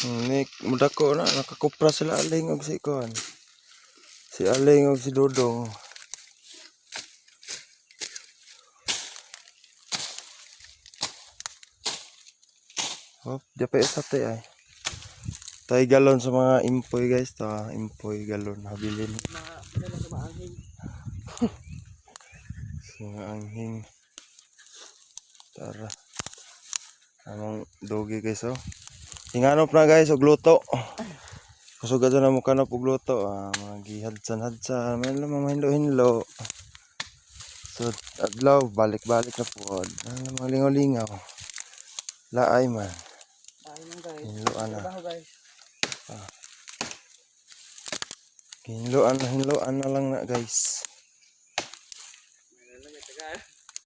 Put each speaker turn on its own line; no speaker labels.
Ni muda ko na nakakupra sila aling og si kon. Si aling og si Dodong. Oh, dapat sate ay. Tay galon sa mga impoy guys, ta impoy galon habilin.
Mga sa maanghing.
Sa mga anghing. Tara. Among dogi guys oh. Hinganop na guys og luto. Kusugad na mo kanop og luto. Mga gihadsan-hadsan, may lamang hinlo-hinlo. So adlaw balik-balik na po. Mga lingaw-lingaw. Laay man.
Ay lang guys.
Hinloan na.
Trabaho guys.
Hinloan na lang na guys.
May taga.